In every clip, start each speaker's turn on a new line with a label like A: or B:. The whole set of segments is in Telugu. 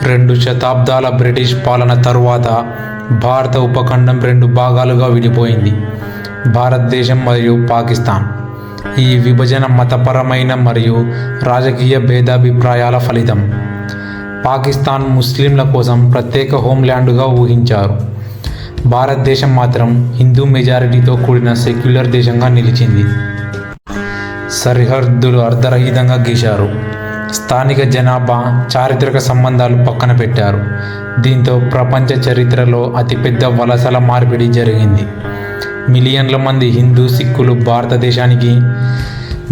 A: 2 శతాబ్దాల బ్రిటిష్ పాలన తరువాత భారత ఉపఖండం 2 భాగాలుగా విడిపోయింది. భారతదేశం మరియు పాకిస్తాన్. ఈ విభజన మతపరమైన మరియు రాజకీయ భేదాభిప్రాయాల ఫలితం. పాకిస్తాన్ ముస్లింల కోసం ప్రత్యేక హోంల్యాండ్గా ఊహించారు. భారతదేశం మాత్రం హిందూ మెజారిటీతో కూడిన సెక్యులర్ దేశంగా నిలిచింది. సరిహద్దులు అర్ధరహితంగా గీశారు. స్థానిక జనాభా చారిత్రక సంబంధాలు పక్కన పెట్టారు. దీంతో ప్రపంచ చరిత్రలో అతిపెద్ద వలసల మార్పిడి జరిగింది. మిలియన్ల మంది హిందూ సిక్కులు భారతదేశానికి,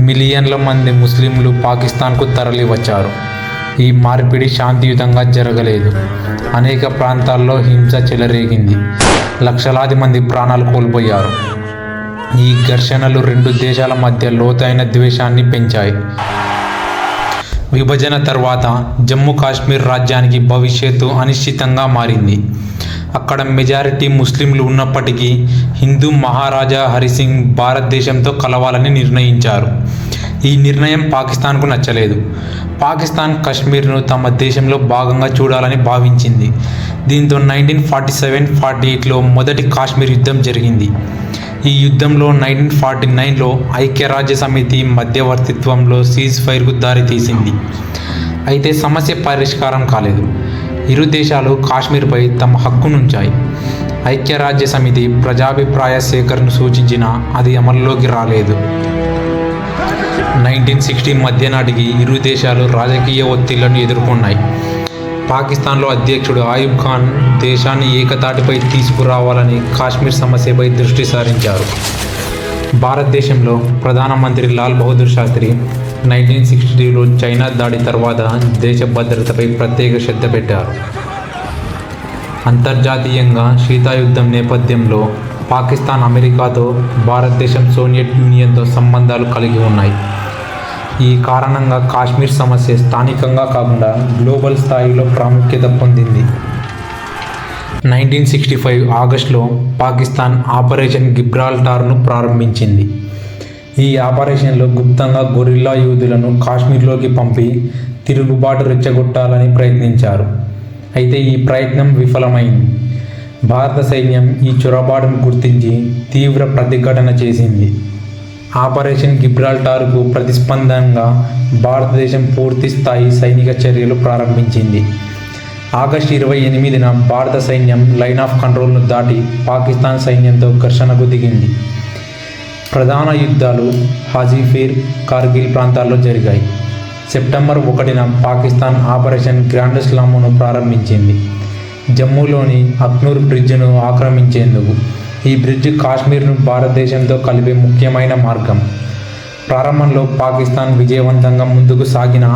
A: మిలియన్ల మంది ముస్లింలు పాకిస్తాన్కు తరలి వచ్చారు. ఈ మార్పిడి శాంతియుతంగా జరగలేదు. అనేక ప్రాంతాల్లో హింస చెలరేగింది. లక్షలాది మంది ప్రాణాలు కోల్పోయారు. ఈ ఘర్షణలు 2 దేశాల మధ్య లోతైన ద్వేషాన్ని పెంచాయి. విభజన తర్వాత జమ్మూ కాశ్మీర్ రాజ్యానికి భవిష్యత్తు అనిశ్చితంగా మారింది. అక్కడ మెజారిటీ ముస్లింలు ఉన్నప్పటికీ హిందూ మహారాజా హరిసింగ్ భారతదేశంతో కలవాలని నిర్ణయించారు. ఈ నిర్ణయం పాకిస్తాన్కు నచ్చలేదు. పాకిస్తాన్ కశ్మీర్ను తమ దేశంలో భాగంగా చూడాలని భావించింది. దీంతో 1947-48లో మొదటి కాశ్మీర్ యుద్ధం జరిగింది. ఈ యుద్ధంలో 1949లో ఐక్యరాజ్య సమితి మధ్యవర్తిత్వంలో సీజ్ ఫైర్కు దారితీసింది. అయితే సమస్య పరిష్కారం కాలేదు. ఇరు దేశాలు కాశ్మీర్పై తమ హక్కునుంచాయి. ఐక్యరాజ్య సమితి ప్రజాభిప్రాయ సేకరణను సూచించినా అది అమల్లోకి రాలేదు. 1960 మధ్య నాటికి ఇరు దేశాలు రాజకీయ ఒత్తిళ్లను ఎదుర్కొన్నాయి. పాకిస్తాన్లో అధ్యక్షుడు ఆయూబ్ ఖాన్ దేశాన్ని ఏకతాటిపై తీసుకురావాలని కాశ్మీర్ సమస్యపై దృష్టి సారించారు. భారతదేశంలో ప్రధానమంత్రి లాల్ బహదూర్ శాస్త్రి 1962లో చైనా దాడి తర్వాత దేశ భద్రతపై ప్రత్యేక శ్రద్ధ పెట్టారు. అంతర్జాతీయంగా శీతాయుద్ధం నేపథ్యంలో పాకిస్తాన్ అమెరికాతో, భారతదేశం సోవియట్ యూనియన్తో సంబంధాలు కలిగి ఉన్నాయి. ఈ కారణంగా కాశ్మీర్ సమస్య స్థానికంగా కాకుండా గ్లోబల్ స్థాయిలో ప్రాముఖ్యత పొందింది. 1965 ఆగస్టులో పాకిస్తాన్ ఆపరేషన్ గిబ్రాల్టార్ను ప్రారంభించింది. ఈ ఆపరేషన్లో గుప్తంగా గొరిల్లా యూదులను కాశ్మీర్లోకి పంపి తిరుగుబాటు రెచ్చగొట్టాలని ప్రయత్నించారు. అయితే ఈ ప్రయత్నం విఫలమైంది. భారత సైన్యం ఈ చొరబాటును గుర్తించి తీవ్ర ప్రతిఘటన చేసింది. ఆపరేషన్ గిబ్రాల్టార్కు ప్రతిస్పందనగా భారతదేశం పూర్తి స్థాయి సైనిక చర్యలు ప్రారంభించింది. ఆగస్టు 28న భారత సైన్యం లైన్ ఆఫ్ కంట్రోల్ను దాటి పాకిస్తాన్ సైన్యంతో ఘర్షణకు దిగింది. ప్రధాన యుద్ధాలు హాజీఫీర్, కార్గిల్ ప్రాంతాల్లో జరిగాయి. సెప్టెంబర్ 1న పాకిస్తాన్ ఆపరేషన్ గ్రాండ్ స్లామ్ను ప్రారంభించింది. జమ్మూలోని అఖ్నూర్ బ్రిడ్జ్ను ఆక్రమించేందుకు. ఈ బ్రిడ్జ్ కాశ్మీర్ను భారతదేశంతో కలిపే ముఖ్యమైన మార్గం. ప్రారంభంలో పాకిస్తాన్ విజయవంతంగా ముందుకు సాగిన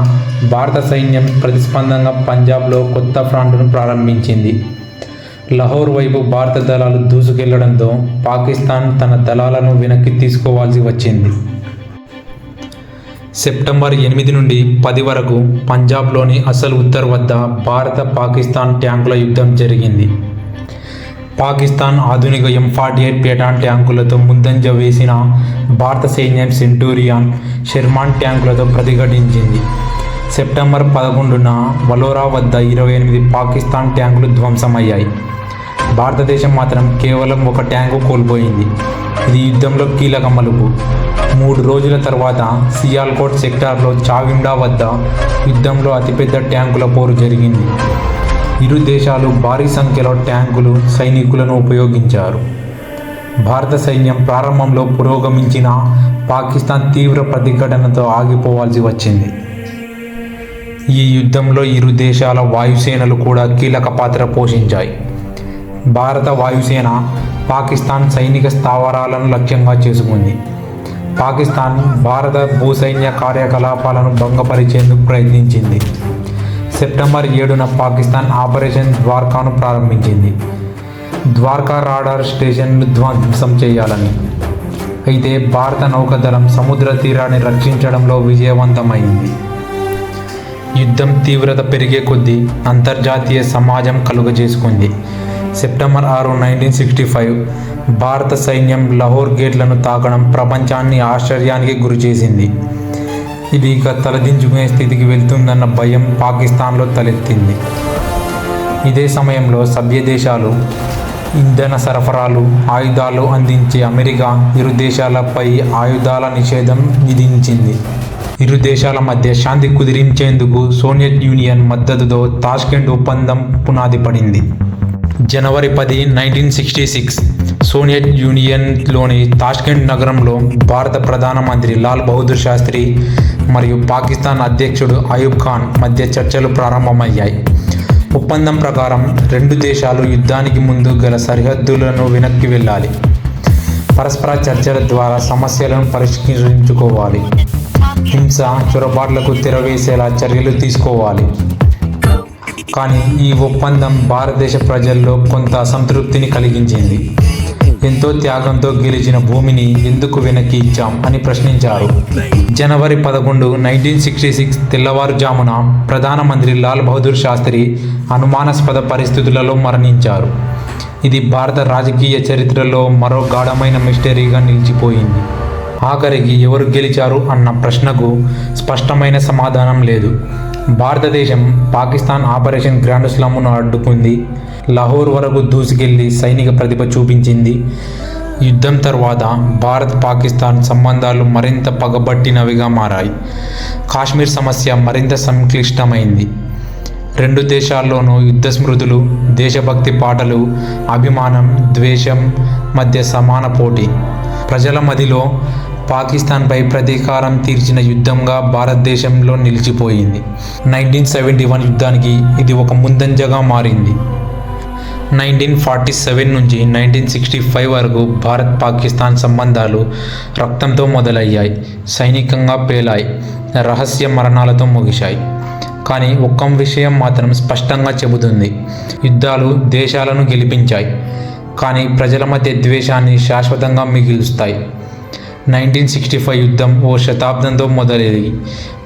A: భారత సైన్యం ప్రతిస్పందనగా పంజాబ్లో కొత్త ఫ్రంట్ను ప్రారంభించింది. లాహోర్ వైపు భారత దళాలు దూసుకెళ్లడంతో పాకిస్తాన్ తన దళాలను వెనక్కి తీసుకోవాల్సి వచ్చింది. సెప్టెంబర్ 8 నుండి 10 వరకు పంజాబ్లోని అసల్ ఉత్తర్ వద్ద భారత పాకిస్తాన్ ట్యాంకుల యుద్ధం జరిగింది. పాకిస్తాన్ ఆధునిక M48 పేటాన్ ట్యాంకులతో ముందంజ వేసిన భారత సైన్యం సెంటూరియాన్, షెర్మాన్ ట్యాంకులతో ప్రతిఘటించింది. సెప్టెంబర్ 11న వలోరా వద్ద 28 పాకిస్తాన్ ట్యాంకులు ధ్వంసమయ్యాయి. భారతదేశం మాత్రం కేవలం 1 ట్యాంకు కోల్పోయింది. ఇది యుద్ధంలో కీలక మలుపు. 3 రోజుల తర్వాత సియాల్కోట్ సెక్టార్లో చావిండా వద్ద యుద్ధంలో అతిపెద్ద ట్యాంకుల పోరు జరిగింది. ఇరు దేశాలు భారీ సంఖ్యలో ట్యాంకులు, సైనికులను ఉపయోగించారు. భారత సైన్యం ప్రారంభంలో పురోగమించిన పాకిస్తాన్ తీవ్ర ప్రతిఘటనతో ఆగిపోవాల్సి వచ్చింది. ఈ యుద్ధంలో ఇరు దేశాల వాయుసేనలు కూడా కీలక పాత్ర పోషించాయి. భారత వాయుసేన పాకిస్తాన్ సైనిక స్థావరాలను లక్ష్యంగా చేసుకుంది. పాకిస్తాన్ భారత భూసైన్య కార్యకలాపాలను భంగపరిచేందుకు ప్రయత్నించింది. సెప్టెంబర్ 7న పాకిస్తాన్ ఆపరేషన్ ద్వారకాను ప్రారంభించింది. ద్వారకా రాడార్ స్టేషన్ను ధ్వంసం చేయాలని. అయితే భారత నౌకాదళం సముద్ర తీరాన్ని రక్షించడంలో విజయవంతమైంది. యుద్ధం తీవ్రత పెరిగే కొద్దీ అంతర్జాతీయ సమాజం కలుగజేసుకుంది. సెప్టెంబర్ 6, 1965 భారత సైన్యం లాహోర్ గేట్లను తాకడం ప్రపంచాన్ని ఆశ్చర్యానికి గురిచేసింది. ఇది ఇక తలదించుకునే స్థితికి వెళ్తుందన్న భయం పాకిస్తాన్లో తలెత్తింది. ఇదే సమయంలో సభ్య దేశాలు ఇంధన సరఫరాలు, ఆయుధాలు అందించే అమెరికా ఇరు దేశాలపై ఆయుధాల నిషేధం విధించింది. ఇరు దేశాల మధ్య శాంతి కుదిరించేందుకు సోవియట్ యూనియన్ మద్దతుతో తాష్కెంట్ ఒప్పందం పునాది పడింది. జనవరి 10, 1966 సోవియట్ యూనియన్లోని తాష్కెంట్ నగరంలో భారత ప్రధానమంత్రి లాల్ బహదూర్ శాస్త్రి మరియు పాకిస్తాన్ అధ్యక్షుడు అయూబ్ ఖాన్ మధ్య చర్చలు ప్రారంభమయ్యాయి. ఒప్పందం ప్రకారం రెండు దేశాలు యుద్ధానికి ముందు గల సరిహద్దులను వెనక్కి వెళ్ళాలి, పరస్పర చర్చల ద్వారా సమస్యలను పరిష్కరించుకోవాలి, హింస, చొరబాట్లకు తెరవేసేలా చర్యలు తీసుకోవాలి. కానీ ఈ ఒప్పందం భారతదేశ ప్రజల్లో కొంత అసంతృప్తిని కలిగించింది. ఎంతో త్యాగంతో గెలిచిన భూమిని ఎందుకు వెనక్కి ఇచ్చాం అని ప్రశ్నించారు. జనవరి 11, 1966 తెల్లవారుజామున ప్రధానమంత్రి లాల్ బహదూర్ శాస్త్రి అనుమానాస్పద పరిస్థితులలో మరణించారు. ఇది భారత రాజకీయ చరిత్రలో మరో గాఢమైన మిస్టరీగా నిలిచిపోయింది. ఆఖరికి ఎవరు గెలిచారు అన్న ప్రశ్నకు స్పష్టమైన సమాధానం లేదు. భారతదేశం పాకిస్తాన్ ఆపరేషన్ గ్రాండ్ స్లామ్ను అడ్డుకుంది, లాహోర్ వరకు దూసుకెళ్లి సైనిక ప్రతిభ చూపించింది. యుద్ధం తర్వాత భారత్ పాకిస్తాన్ సంబంధాలు మరింత పగబట్టినవిగా మారాయి. కాశ్మీర్ సమస్య మరింత సంక్లిష్టమైంది. రెండు దేశాల్లోనూ యుద్ధ స్మృతులు, దేశభక్తి పాటలు, అభిమానం, ద్వేషం మధ్య సమాన పోటీ. ప్రజల మదిలో పాకిస్తాన్పై ప్రతీకారం తీర్చిన యుద్ధంగా భారతదేశంలో నిలిచిపోయింది. 1971 యుద్ధానికి ఇది ఒక ముందంజగా మారింది. 1947 నుంచి 1965 వరకు భారత్ పాకిస్తాన్ సంబంధాలు రక్తంతో మొదలయ్యాయి, సైనికంగా పేలాయి, రహస్య మరణాలతో ముగిశాయి. కానీ ఒక్క విషయం మాత్రం స్పష్టంగా చెబుతుంది: యుద్ధాలు దేశాలను గెలిపించాయి, కానీ ప్రజల మధ్య ద్వేషాన్ని శాశ్వతంగా మిగులుస్తాయి. 1965 యుద్ధం ఓ శతాబ్దంతో మొదలయ్యి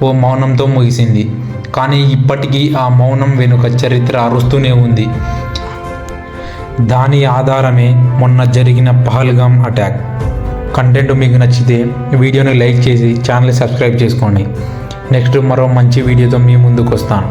A: ఓ మౌనంతో ముగిసింది. కానీ ఇప్పటికీ ఆ మౌనం వెనుక చరిత్ర అరుస్తూనే ఉంది. దాని ఆధారమే మొన్న జరిగిన పహల్గామ్ అటాక్. కంటెంట్ మీకు నచ్చితే వీడియోని లైక్ చేసి ఛానల్ని సబ్స్క్రైబ్ చేసుకోండి. నెక్స్ట్ మరో మంచి వీడియోతో మీ ముందుకు వస్తాను.